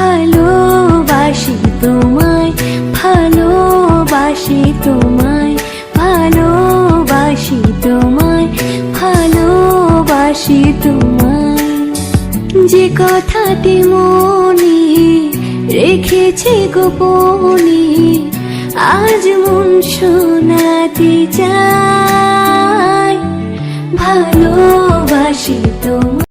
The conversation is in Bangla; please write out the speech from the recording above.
ভালোবাসি তোমায়, ভালোবাসি তোমায়, ভালোবাসি তোমায়, ভালোবাসি তোমায়। যে কথাটি মনে রেখেছি গোপনে, আজ মন শোনাতে চায়। ভালোবাসি তোমায়।